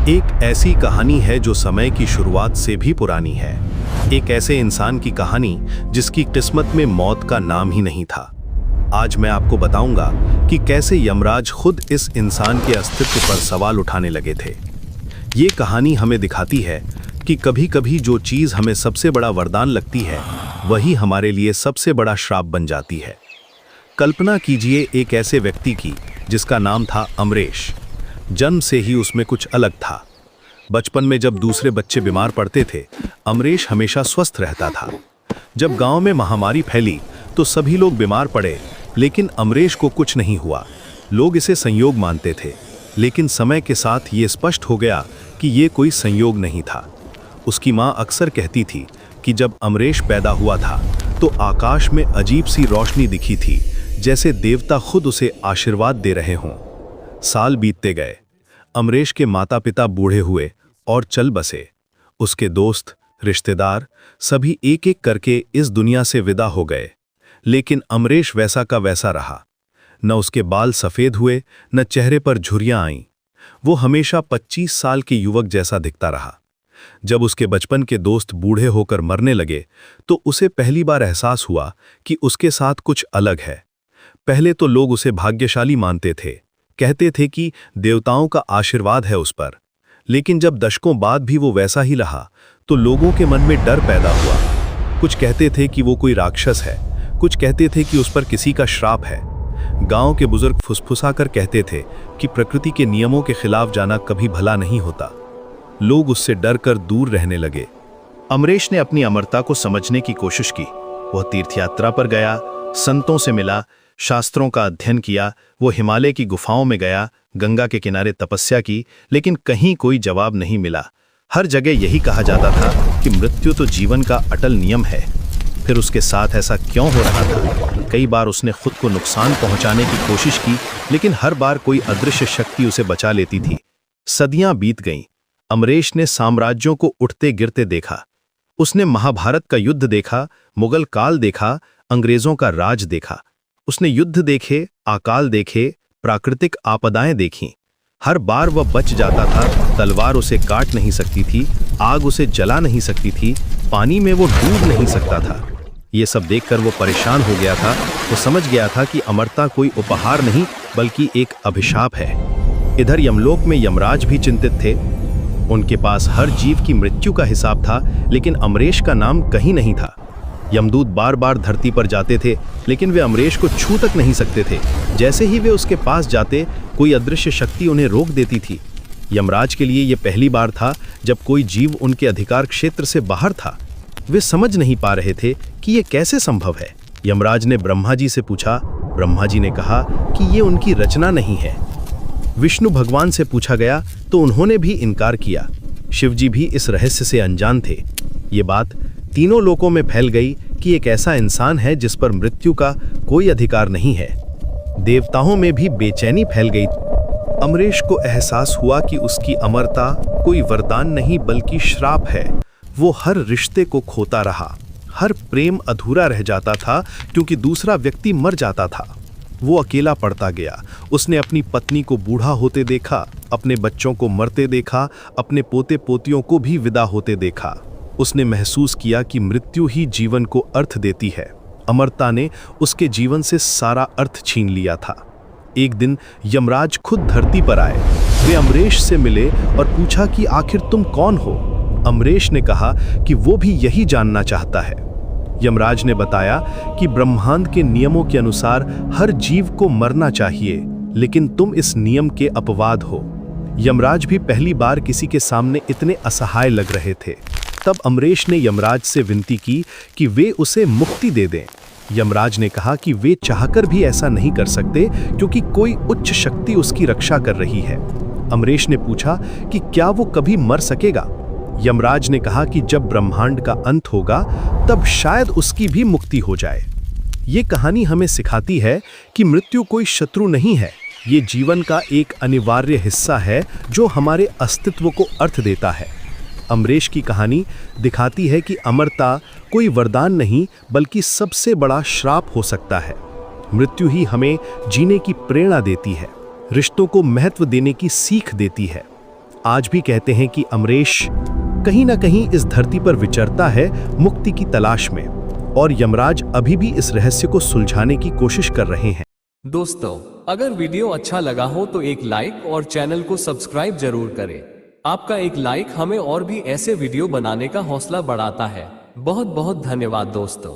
एक ऐसी कहानी है जो समय की शुरुआत से भी पुरानी है। एक ऐसे इंसान की कहानी जिसकी किस्मत में मौत का नाम ही नहीं था। आज मैं आपको बताऊंगा कि कैसे यमराज खुद इस इंसान के अस्तित्व पर सवाल उठाने लगे थे। ये कहानी हमें दिखाती है कि कभी-कभी जो चीज़ हमें सबसे बड़ा वरदान लगती है, वही हमारे लिए सबसे बड़ा श्राप बन जाती है। कल्पना कीजिए एक ऐसे व्यक्ति की जिसका नाम था अमरेश। जन्म से ही उसमें कुछ अलग था। बचपन में जब दूसरे बच्चे बीमार पड़ते थे, अमरेश हमेशा स्वस्थ रहता था। जब गांव में महामारी फैली तो सभी लोग बीमार पड़े, लेकिन अमरेश को कुछ नहीं हुआ। लोग इसे संयोग मानते थे, लेकिन समय के साथ ये स्पष्ट हो गया कि ये कोई संयोग नहीं था। उसकी माँ अक्सर कहती थी कि जब अमरेश पैदा हुआ था तो आकाश में अजीब सी रोशनी दिखी थी, जैसे देवता खुद उसे आशीर्वाद दे रहे हों। साल बीतते गए। अमरेश के माता पिता बूढ़े हुए और चल बसे। उसके दोस्त, रिश्तेदार सभी एक एक करके इस दुनिया से विदा हो गए, लेकिन अमरेश वैसा का वैसा रहा। न उसके बाल सफ़ेद हुए, न चेहरे पर झुर्रियां आईं। वो हमेशा 25 साल के युवक जैसा दिखता रहा। जब उसके बचपन के दोस्त बूढ़े होकर मरने लगे तो उसे पहली बार एहसास हुआ कि उसके साथ कुछ अलग है। पहले तो लोग उसे भाग्यशाली मानते थे, कहते थे कि देवताओं का आशीर्वाद है उस पर। लेकिन जब दशकों बाद भी वो वैसा ही रहा तो लोगों के मन में डर पैदा हुआ। कुछ कहते थे कि वो कोई राक्षस है, कुछ कहते थे कि उस पर किसी का श्राप है। गांव के बुजुर्ग फुसफुसाकर कहते थे कि प्रकृति के नियमों के खिलाफ जाना कभी भला नहीं होता। लोग उससे डर कर दूर रहने लगे। अमरेश ने अपनी अमरता को समझने की कोशिश की। वह तीर्थयात्रा पर गया, संतों से मिला, शास्त्रों का अध्ययन किया। वो हिमालय की गुफाओं में गया, गंगा के किनारे तपस्या की, लेकिन कहीं कोई जवाब नहीं मिला। हर जगह यही कहा जाता था कि मृत्यु तो जीवन का अटल नियम है। फिर उसके साथ ऐसा क्यों हो रहा था? कई बार उसने खुद को नुकसान पहुंचाने की कोशिश की, लेकिन हर बार कोई अदृश्य शक्ति उसे बचा लेती थी। सदियां बीत गईं। अमरेश ने साम्राज्यों को उठते गिरते देखा। उसने महाभारत का युद्ध देखा, मुगल काल देखा, अंग्रेजों का राज देखा। उसने युद्ध देखे, अकाल देखे, प्राकृतिक आपदाएं देखीं। हर बार वह बच जाता था। तलवार उसे काट नहीं सकती थी, आग उसे जला नहीं सकती थी, पानी में वो डूब नहीं सकता था। ये सब देखकर वो परेशान हो गया था। वो समझ गया था कि अमरता कोई उपहार नहीं बल्कि एक अभिशाप है। इधर यमलोक में यमराज भी चिंतित थे। उनके पास हर जीव की मृत्यु का हिसाब था, लेकिन अमरेश का नाम कहीं नहीं था। यमदूत बार बार धरती पर जाते थे, लेकिन वे अमरेश को छू तक नहीं सकते थे। जैसे ही वे उसके पास जाते, कोई अदृश्य शक्ति उन्हें रोक देती थी। यमराज के लिए यह पहली बार था जब कोई जीव उनके अधिकार क्षेत्र से बाहर था। वे समझ नहीं पा रहे थे कि यह कैसे संभव है। यमराज ने ब्रह्मा जी से पूछा। ब्रह्मा जी ने कहा कि ये उनकी रचना नहीं है। विष्णु भगवान से पूछा गया तो उन्होंने भी इनकार किया। शिवजी भी इस रहस्य से अनजान थे। ये बात तीनों लोकों में फैल गई कि एक ऐसा इंसान है जिस पर मृत्यु का कोई अधिकार नहीं है। देवताओं में भी बेचैनी फैल गई। अमरेश को एहसास हुआ कि उसकी अमरता कोई वरदान नहीं बल्कि श्राप है। वो हर रिश्ते को खोता रहा, हर प्रेम अधूरा रह जाता था क्योंकि दूसरा व्यक्ति मर जाता था। वो अकेला पड़ता गया। उसने अपनी पत्नी को बूढ़ा होते देखा, अपने बच्चों को मरते देखा, अपने पोते पोतियों को भी विदा होते देखा। उसने महसूस किया कि मृत्यु ही जीवन को अर्थ देती है। अमरता ने उसके जीवन से सारा अर्थ छीन लिया था। एक दिन यमराज खुद धरती पर आए। वे अमरेश से मिले और पूछा कि आखिर तुम कौन हो? अमरेश ने कहा कि वो भी यही जानना चाहता है। यमराज ने बताया कि ब्रह्मांड के नियमों के अनुसार हर जीव को मरना चाहिए, लेकिन तुम इस नियम के अपवाद हो। यमराज भी पहली बार किसी के सामने इतने असहाय लग रहे थे। तब अमरेश ने यमराज से विनती की कि वे उसे मुक्ति दे दें। यमराज ने कहा कि वे चाहकर भी ऐसा नहीं कर सकते क्योंकि कोई उच्च शक्ति उसकी रक्षा कर रही है। अमरेश ने पूछा कि क्या वो कभी मर सकेगा? यमराज ने कहा कि जब ब्रह्मांड का अंत होगा तब शायद उसकी भी मुक्ति हो जाए। ये कहानी हमें सिखाती है कि मृत्यु कोई शत्रु नहीं है। ये जीवन का एक अनिवार्य हिस्सा है जो हमारे अस्तित्व को अर्थ देता है। अमरेश की कहानी दिखाती है कि अमरता कोई वरदान नहीं बल्कि सबसे बड़ा श्राप हो सकता है। मृत्यु ही हमें जीने की प्रेरणा देती है, रिश्तों को महत्व देने की सीख देती है आज भी कहते हैं कि अमरीश कहीं ना कहीं इस धरती पर विचरता है मुक्ति की तलाश में, और यमराज अभी भी इस रहस्य को सुलझाने की कोशिश कर रहे हैं। दोस्तों, अगर वीडियो अच्छा लगा हो तो एक लाइक और चैनल को सब्सक्राइब जरूर करें। आपका एक लाइक हमें और भी ऐसे वीडियो बनाने का हौसला बढ़ाता है। बहुत बहुत धन्यवाद दोस्तों।